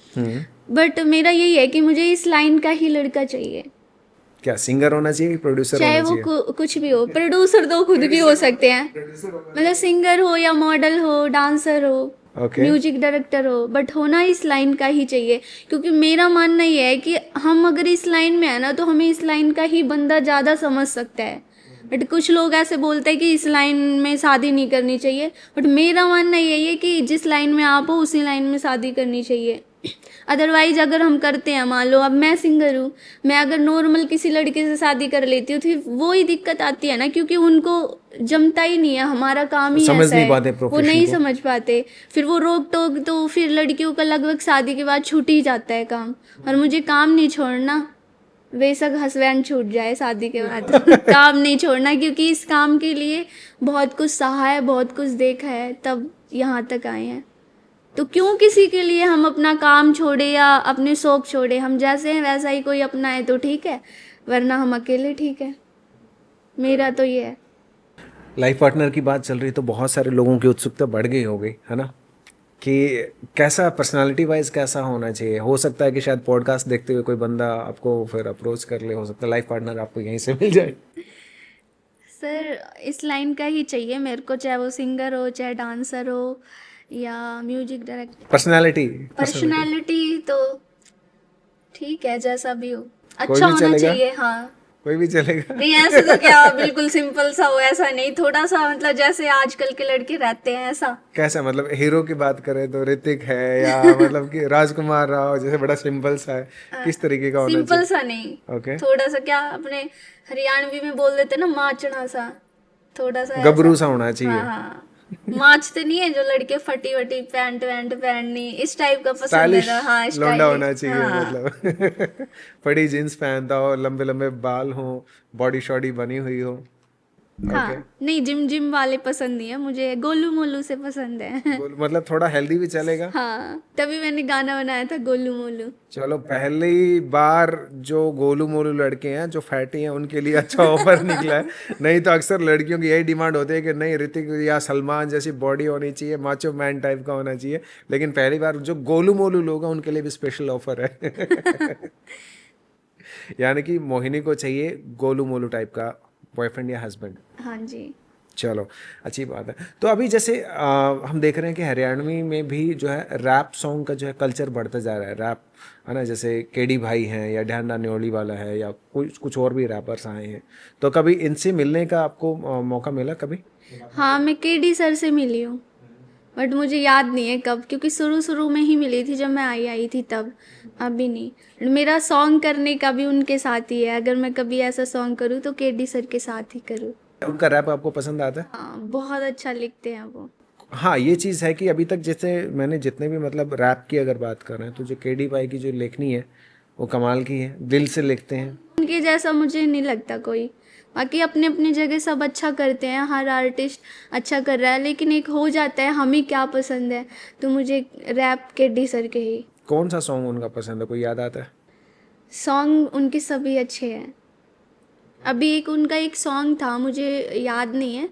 बट मेरा यही है कि मुझे इस लाइन का ही लड़का चाहिए, क्या सिंगर होना चाहिए कि प्रोड्यूसर चाहे होना वो चाहिए? कुछ भी हो। प्रोड्यूसर तो खुद भी हो सकते हैं, मतलब सिंगर हो या मॉडल हो, डांसर हो, ओके, म्यूजिक डायरेक्टर हो, बट होना इस लाइन का ही चाहिए। क्योंकि मेरा मानना ये है कि हम अगर इस लाइन में है ना तो हमें इस लाइन का ही बंदा ज़्यादा समझ सकता है। बट कुछ लोग ऐसे बोलते हैं कि इस लाइन में शादी नहीं करनी चाहिए, बट मेरा मानना यही है कि जिस लाइन में आप हो उसी लाइन में शादी करनी चाहिए। अदरवाइज अगर हम करते हैं, मान लो अब मैं सिंगर हूँ, मैं अगर नॉर्मल किसी लड़के से शादी कर लेती हूँ तो वो ही दिक्कत आती है ना, क्योंकि उनको जमता ही नहीं है, हमारा काम ही समझ ऐसा नहीं है, पाते वो प्रोफेशन नहीं को। समझ पाते, फिर वो रोक टोक, तो फिर लड़कियों का लगभग शादी के बाद छूट ही जाता है काम। और मुझे काम नहीं छोड़ना, बेशक हस्बैंड छूट जाए शादी के बाद काम नहीं छोड़ना, क्योंकि इस काम के लिए बहुत कुछ सहा है, बहुत कुछ देखा है, तब यहाँ तक आए हैं। तो क्यों किसी के लिए हम अपना काम छोड़े या अपने शौक छोड़े। हम जैसे हैं वैसा ही कोई अपनाए तो ठीक है, वरना हम अकेले ठीक है। मेरा तो ये है। लाइफ पार्टनर की बात चल रही तो बहुत सारे लोगों की उत्सुकता बढ़ गई होगी, है ना, कि कैसा पर्सनालिटी वाइज कैसा होना चाहिए। हो सकता है कि शायद पॉडकास्ट देखते हुए कोई बंदा आपको फिर अप्रोच कर ले, हो सकता है लाइफ पार्टनर आपको यहीं से मिल जाए। सर इस लाइन का ही चाहिए मेरे को, चाहे वो सिंगर हो, चाहे डांसर हो, या म्यूजिक डायरेक्टर। पर्सनालिटी तो ठीक है, जैसा भी हो अच्छा भी होना चलेगा? चाहिए। हाँ, कोई भी चलेगा? नहीं ऐसे तो क्या बिल्कुल सिंपल सा हो, ऐसा नहीं, थोड़ा सा मतलब जैसे आजकल के लड़के रहते हैं ऐसा। कैसा, मतलब हीरो की बात करें तो ऋतिक है, या मतलब कि राजकुमार राव जैसे बड़ा सिंपल सा है, किस तरीके का होना सिंपल चाहिए? सा नहीं, ओके, थोड़ा सा क्या अपने हरियाणवी में बोल देते ना, माचना सा, थोड़ा सा गबरू ऐसा। सा होना हाँ चाहिए। हाँ, माचते नहीं है जो लड़के फटी वटी पैंट वैंट पहननी, इस टाइप का पसंद है स्टाइलिश ना। हाँ लौंडा स्टाइलिश, होना चाहिए, हाँ मतलब फटी जींस पहनता हो, लंबे लंबे बाल हो, बॉडी शॉडी बनी हुई हो। हाँ। ओके, नहीं जिम जिम वाले पसंद नहीं है मुझे, गोलू मोलू से पसंद है। मतलब थोड़ा हेल्दी भी चलेगा। हाँ, तभी मैंने गाना बनाया था गोलू मोलू। चलो, पहली बार जो गोलू मोलू लड़के हैं जो फैटी हैं उनके लिए अच्छा ऑफर निकला है। नहीं तो अक्सर लड़कियों की यही डिमांड होती है कि नहीं, ऋतिक या सलमान जैसी बॉडी होनी चाहिए, माचो मैन टाइप का होना चाहिए। लेकिन पहली बार जो गोलू मोलू लोग हैं उनके लिए भी स्पेशल ऑफर है। यानी कि मोहिनी को चाहिए गोलू मोलू टाइप का बॉयफ्रेंड या हस्बैंड। हाँ जी। चलो, अच्छी बात है। तो अभी जैसे हम देख रहे हैं कि हरियाणवी में भी जो है रैप सॉन्ग का जो है कल्चर बढ़ता जा रहा है, रैप, है ना, जैसे केडी भाई हैं या ध्यान न्योली वाला है, या कुछ और भी रैपर्स आए हैं। तो कभी इनसे मिलने का आपको मौका मिला कभी? हाँ, मैं केडी सर से मिली हूँ, बट मुझे याद नहीं है कब, क्योंकि शुरू शुरू में ही मिली थी जब मैं आई थी तब, अभी नहीं। मेरा सॉन्ग करने का भी उनके साथ ही है, अगर मैं कभी ऐसा सॉन्ग करूँ तो केडी सर के साथ ही करूँ। उनका रैप आपको पसंद आता है? हाँ, बहुत अच्छा लिखते हैं वो। हाँ, ये चीज़ है कि अभी तक जैसे मैंने जितने भी मतलब रैप की अगर बात कर रहे हैं तो जो केडी भाई की जो लेखनी है वो कमाल की है, दिल से लिखते हैं। उनके जैसा मुझे नहीं लगता कोई। बाकी अपने अपनी जगह सब अच्छा करते हैं, हर आर्टिस्ट अच्छा कर रहा है, लेकिन एक हो जाता है हमें क्या पसंद है, तो मुझे रैप केडी सर के ही। कौन सा सॉन्ग उनका पसंद है, कोई याद आता है? सॉन्ग उनके सभी अच्छे हैं। अभी एक उनका एक सॉन्ग था, मुझे याद नहीं है,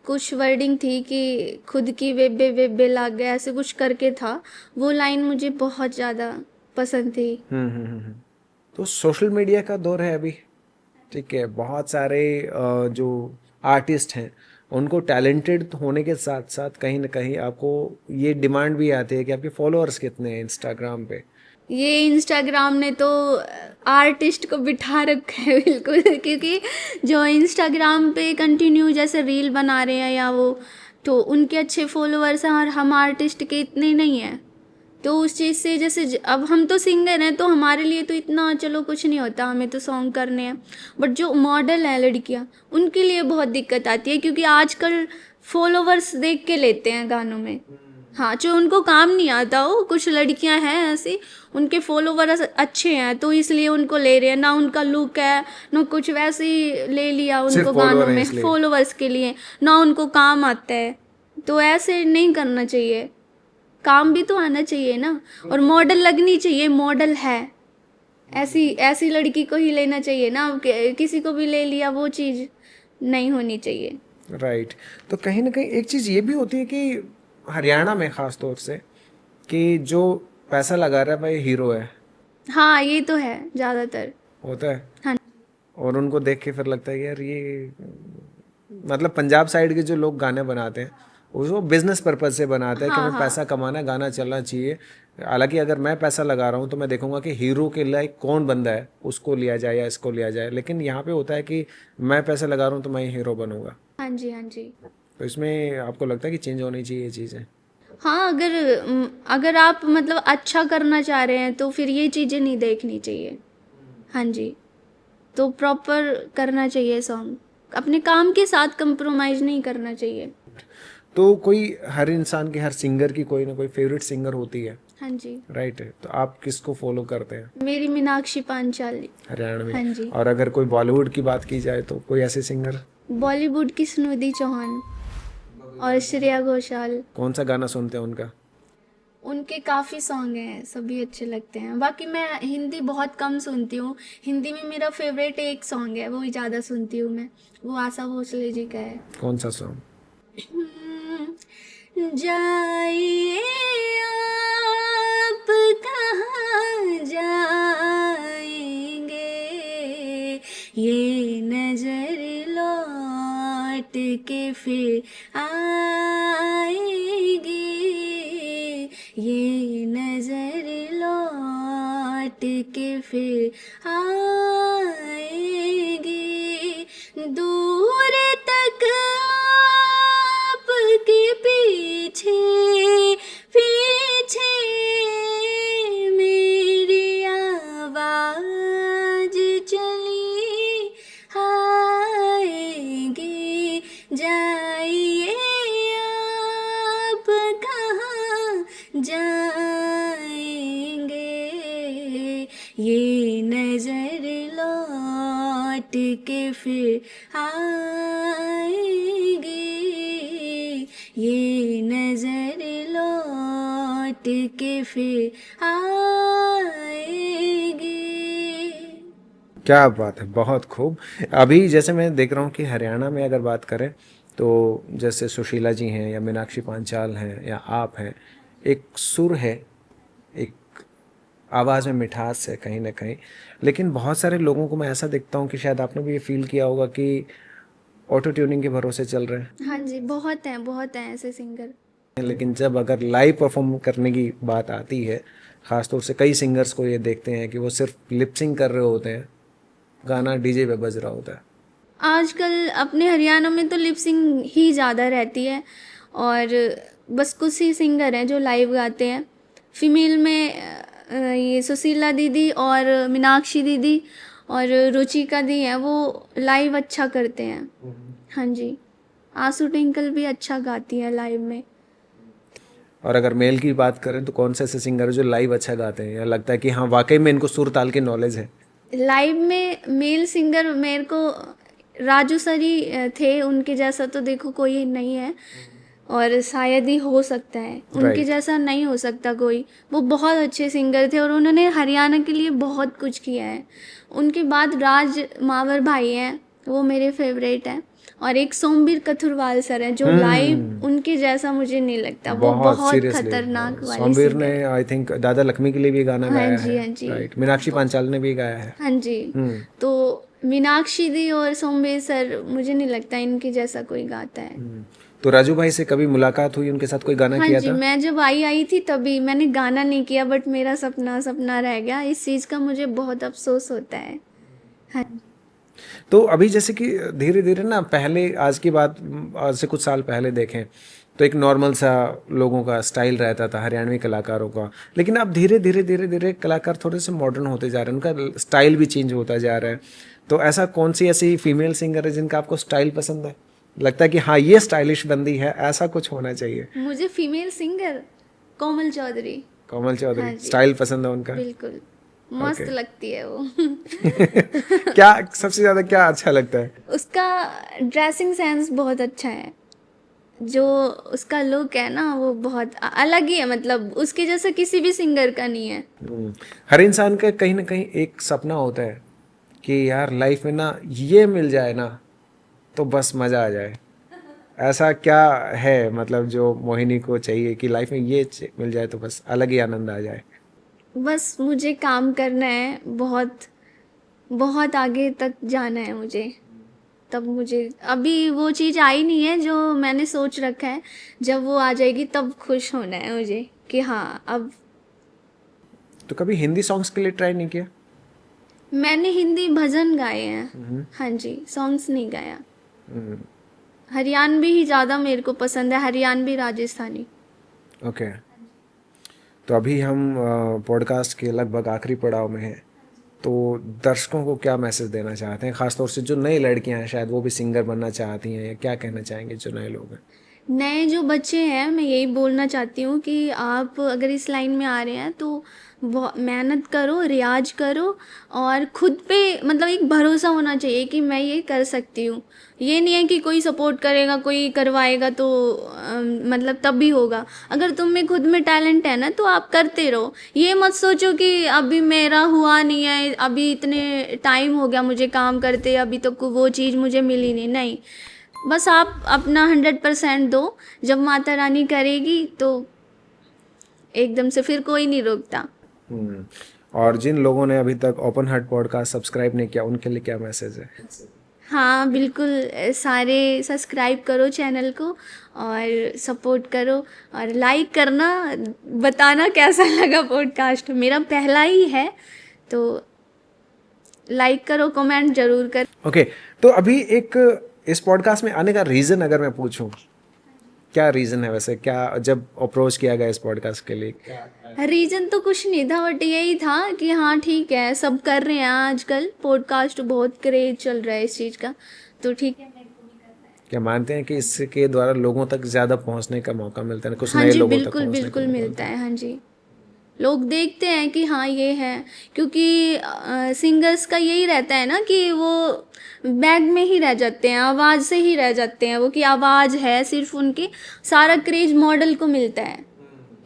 कुछ वर्डिंग थी कि खुद की वेबे वेबे लाग गया, ऐसे कुछ करके था। वो लाइन मुझे बहुत ज़्यादा पसंद थी। तो सोशल मीडिया का दौर है अभी, ठीक है, बहुत सारे जो आर्टिस्ट हैं उनको टैलेंटेड होने के साथ साथ कहीं ना कहीं आपको ये डिमांड भी आती है कि आपके फॉलोअर्स कितने हैं इंस्टाग्राम पे। ये इंस्टाग्राम ने तो आर्टिस्ट को बिठा रखा है बिल्कुल, क्योंकि जो इंस्टाग्राम पे कंटिन्यू जैसे रील बना रहे हैं या वो, तो उनके अच्छे फॉलोअर्स हैं और हम आर्टिस्ट के इतने नहीं हैं। तो उस चीज़ से जैसे अब हम तो सिंगर हैं तो हमारे लिए तो इतना चलो कुछ नहीं होता, हमें तो सॉन्ग करने हैं, बट जो मॉडल हैं लड़कियां उनके लिए बहुत दिक्कत आती है, क्योंकि आजकल फॉलोवर्स देख के लेते हैं गानों में। हाँ, जो उनको काम नहीं आता हो, कुछ लड़कियां हैं ऐसी, उनके फॉलोवर्स अच्छे हैं तो इसलिए उनको ले रहे हैं, ना उनका लुक है ना कुछ, वैसे ही ले लिया उनको गानों में फॉलोवर्स के लिए, ना उनको काम आता है। तो ऐसे नहीं करना चाहिए, काम भी तो आना चाहिए ना, और मॉडल लगनी चाहिए, मॉडल है ऐसी ऐसी लड़की को ही लेना चाहिए ना, किसी को भी ले लिया वो चीज़ नहीं होनी चाहिए। राइट। तो कहीं ना कहीं एक चीज़ ये भी होती है कि हरियाणा में ख़ास तौर से कि जो पैसा लगा रहा है भाई हीरो है। हाँ, ये तो है, ज़्यादातर होता है। हाँ। और उनको देख के फिर लगता है कि यार ये, मतलब पंजाब साइड के जो लोग गाने बनाते हैं उसको बिजनेस पर्पज से बनाते हैं कि मैं पैसा कमाना, गाना चलना चाहिए। हालांकि अगर मैं पैसा लगा रहा हूँ तो मैं देखूंगा कि हीरो के लायक कौन बंदा है, उसको लिया जाए या इसको लिया जाए। लेकिन यहाँ पे होता है कि मैं पैसा लगा रहा हूँ तो मैं हीरो बनूंगा। हाँ जी, हाँ जी। तो इसमें आपको लगता है कि चेंज होनी चाहिए ये चीज़ें? हाँ, अगर आप मतलब अच्छा करना चाह रहे हैं तो फिर ये चीज़ें नहीं देखनी चाहिए। हाँ जी, तो प्रॉपर करना चाहिए सॉन्ग, अपने काम के साथ कंप्रोमाइज़ नहीं करना चाहिए। तो कोई, हर इंसान की, हर सिंगर की कोई ना कोई फेवरेट सिंगर होती है। हाँ जी। राइट है। तो आप किसको फॉलो करते हैं? मेरी मीनाक्षी पांचाली। हरियाणा में। हाँ जी। और अगर कोई बॉलीवुड की बात की जाए तो कोई ऐसे सिंगर? बॉलीवुड की सुनिधि चौहान और श्रेया घोषाल। कौन सा गाना सुनते हैं उनका? उनके काफ़ी सॉन्ग हैं, सभी अच्छे लगते हैं। बाकी मैं हिंदी बहुत कम सुनती हूँ। हिंदी में मेरा फेवरेट एक सॉन्ग है, वो ही ज़्यादा सुनती हूँ मैं। वो आशा भोसले जी का है। कौन सा सॉन्ग? जाइए आप कहाँ जाएंगे, ये नजर लौट के फिर आएगी, ये नजर लौट के फिर आएगी, दूर तक आपके पीछे पीछे मेरी आवाज चली आएगी, जाइए आप कहाँ जाएंगे, ये नजर लौट के फिर आएगी, ये नजर लौट के फिर आएगी। क्या बात है, बहुत खूब। अभी जैसे मैं देख रहा हूँ कि हरियाणा में अगर बात करें तो जैसे सुशीला जी हैं या मीनाक्षी पांचाल हैं या आप हैं, एक सुर है, एक आवाज़ में मिठास है कहीं ना कहीं। लेकिन बहुत सारे लोगों को मैं ऐसा देखता हूँ कि शायद आपने भी ये फील किया होगा कि ऑटो ट्यूनिंग के भरोसे चल रहे हैं। हाँ जी, बहुत हैं ऐसे सिंगर। लेकिन जब अगर लाइव परफॉर्म करने की बात आती है, ख़ासतौर से कई सिंगर्स को ये देखते हैं कि वो सिर्फ लिपसिंग कर रहे होते हैं, गाना डीजे पे बज रहा होता है। आजकल अपने हरियाणा में तो लिपसिंग ही ज़्यादा रहती है, और बस कुछ ही सिंगर हैं जो लाइव गाते हैं। फीमेल में ये सुशीला दीदी और मीनाक्षी दीदी और रुचिका दी हैं, वो लाइव अच्छा करते हैं। हाँ जी, आंसू टिंकल भी अच्छा गाती है लाइव में। और अगर मेल की बात करें तो कौन से ऐसे सिंगर हैं जो लाइव अच्छा गाते हैं या लगता है कि हाँ वाकई में इनको सुर ताल की नॉलेज है? लाइव में मेल सिंगर मेरे को राजू सरी थे, उनके जैसा तो देखो कोई नहीं है, और शायद ही हो सकता है उनके Right. जैसा नहीं हो सकता कोई। वो बहुत अच्छे सिंगर थे और उन्होंने हरियाणा के लिए बहुत कुछ किया है। उनके बाद राज मावर भाई हैं, वो मेरे फेवरेट हैं, और एक सोमवीर कथुरवाल सर हैं जो लाइव उनके जैसा मुझे नहीं लगता। वो बहुत सीरियसली खतरनाक वाले सोमवीर सिंगर। ने आई थिंक दादा लक्ष्मी के लिए भी गाना हाँ गाया जी, है। हाँ जी। राइट, मीनाक्षी पांचाल ने भी गाया है। हाँ जी, तो मीनाक्षी दी और सोमवीर सर, मुझे नहीं लगता इनके जैसा कोई गाता है। तो राजू भाई से कभी मुलाकात हुई, उनके साथ कोई गाना हाँ किया जी, था? मैं जब आई थी तभी। मैंने गाना नहीं किया, बट मेरा सपना सपना रह गया। इस चीज़ का मुझे बहुत अफसोस होता है। हाँ, तो अभी जैसे कि धीरे धीरे ना, पहले आज की बात, आज से कुछ साल पहले देखें तो एक नॉर्मल सा लोगों का स्टाइल रहता था हरियाणवी कलाकारों का। लेकिन अब धीरे धीरे धीरे धीरे कलाकार थोड़े से मॉडर्न होते जा रहे हैं, उनका स्टाइल भी चेंज होता जा रहा है। तो ऐसा कौन सी ऐसी फीमेल सिंगर है जिनका आपको स्टाइल पसंद है, लगता है कि हाँ ये स्टाइलिश बंदी है, ऐसा कुछ होना चाहिए? मुझे फीमेल सिंगर कोमल चौधरी। कोमल हाँ चौधरी, जी। स्टाइल पसंद है उनका? बिल्कुल मस्त Okay. लगती है वो। क्या सबसे ज़्यादा क्या अच्छा लगता है? उसका ड्रेसिंग सेंस बहुत अच्छा है, जो उसका लुक है ना वो बहुत अलग ही है। मतलब उसके जैसा किसी भी सिंगर का नहीं है। हर इंसान का कहीं ना कहीं एक सपना होता है कि यार लाइफ में ना ये मिल जाए ना तो बस मज़ा आ जाए। ऐसा क्या है मतलब जो मोहिनी को चाहिए कि लाइफ में ये मिल जाए तो बस अलग ही आनंद आ जाए? बस मुझे काम करना है, बहुत बहुत आगे तक जाना है मुझे। तब मुझे अभी वो चीज़ आई नहीं है जो मैंने सोच रखा है। जब वो आ जाएगी तब खुश होना है मुझे कि हाँ अब। तो कभी हिंदी सॉन्ग्स के लिए ट्राई नहीं किया? मैंने हिंदी भजन गाए हैं। हाँ जी, सॉन्ग्स नहीं गाया। हरियाणवी ही ज़्यादा मेरे को पसंद है, हरियाणवी राजस्थानी। ओके। तो अभी हम पॉडकास्ट के लगभग आखिरी पड़ाव में हैं, तो दर्शकों को क्या मैसेज देना चाहते हैं, ख़ासतौर से जो नई लड़कियां हैं शायद वो भी सिंगर बनना चाहती हैं, या क्या कहना चाहेंगे जो नए लोग हैं? नए जो बच्चे हैं, मैं यही बोलना चाहती हूँ कि आप अगर इस लाइन में आ रहे हैं तो मेहनत करो, रियाज करो, और खुद पे मतलब एक भरोसा होना चाहिए कि मैं ये कर सकती हूँ। ये नहीं है कि कोई सपोर्ट करेगा, कोई करवाएगा तो मतलब तब भी होगा। अगर तुम में खुद में टैलेंट है ना तो आप करते रहो। ये मत सोचो कि अभी मेरा हुआ नहीं है, अभी इतने टाइम हो गया मुझे काम करते, अभी तक तो वो चीज़ मुझे मिली नहीं। नहीं, बस आप अपना 100% दो। जब माता रानी करेगी तो एकदम से फिर कोई नहीं रोकता। और जिन लोगों ने अभी तक ओपन हार्ट पॉडकास्ट सब्सक्राइब नहीं किया उनके लिए क्या मैसेज है? हाँ बिल्कुल, सारे सब्सक्राइब करो चैनल को और सपोर्ट करो और लाइक करना, बताना कैसा लगा पॉडकास्ट। मेरा पहला ही है तो लाइक करो, कमेंट जरूर कर। ओके, तो अभी एक इस पॉडकास्ट में आने का रीज़न अगर मैं पूछूं, क्या रीज़न है वैसे? क्या जब अप्रोच किया गया इस पॉडकास्ट के लिए क्या? रीज़न तो कुछ नहीं था, बट यही था कि हाँ ठीक है, सब कर रहे हैं आजकल, पॉडकास्ट बहुत क्रेज चल रहा है इस चीज़ का, तो ठीक है। क्या मानते हैं कि इसके द्वारा लोगों तक ज़्यादा पहुंचने का मौका मिलता है, कुछ हाँ नए जी, लोगों तक बिल्कुल पहुंचने का बिल्कुल मौका मिलता है। हाँ जी, लोग देखते हैं कि हाँ ये है, क्योंकि सिंगर्स का यही रहता है ना कि वो बैग में ही रह जाते हैं, आवाज़ से ही रह जाते हैं वो, कि आवाज़ है सिर्फ उनकी। सारा क्रेज मॉडल को मिलता है।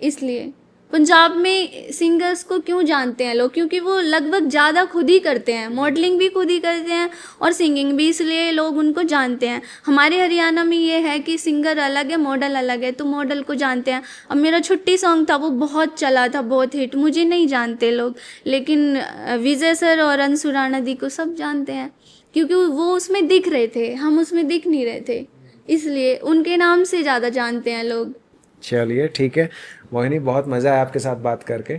इसलिए पंजाब में सिंगर्स को क्यों जानते हैं लोग, क्योंकि वो लगभग ज़्यादा खुद ही करते हैं, मॉडलिंग भी खुद ही करते हैं और सिंगिंग भी, इसलिए लोग उनको जानते हैं। हमारे हरियाणा में ये है कि सिंगर अलग है, मॉडल अलग है, तो मॉडल को जानते हैं। अब मेरा छुट्टी सॉन्ग था, वो बहुत चला था, बहुत हिट, मुझे नहीं जानते लोग, लेकिन विजय सर और अंशु राणा दी को सब जानते हैं, क्योंकि वो उसमें दिख रहे थे, हम उसमें दिख नहीं रहे थे, इसलिए उनके नाम से ज़्यादा जानते हैं लोग। चलिए ठीक है मोहिनी, बहुत मज़ा आया आपके साथ बात करके।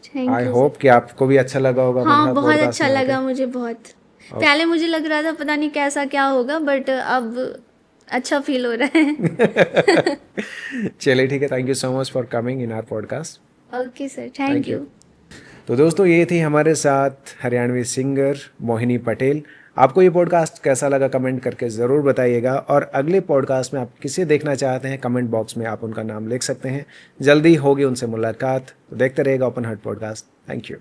Thank I you. होप कि आपको भी अच्छा लगा होगा हमारे हाँ साथ बहुत पॉडकास्ट अच्छा में आके। लगा मुझे, बहुत। पहले मुझे लग रहा था पता नहीं कैसा क्या होगा, बट अब अच्छा फील हो रहा है। चलिए ठीक है, thank you so much for coming in our podcast. Okay sir, thank thank you. You. तो दोस्तों ये थी हमारे साथ हरियाणवी सिंगर मोहिनी पटेल। आपको ये पॉडकास्ट कैसा लगा कमेंट करके ज़रूर बताइएगा, और अगले पॉडकास्ट में आप किसे देखना चाहते हैं कमेंट बॉक्स में आप उनका नाम लिख सकते हैं। जल्दी होगी उनसे मुलाकात। तो देखते रहेगा open heart podcast. Thank you.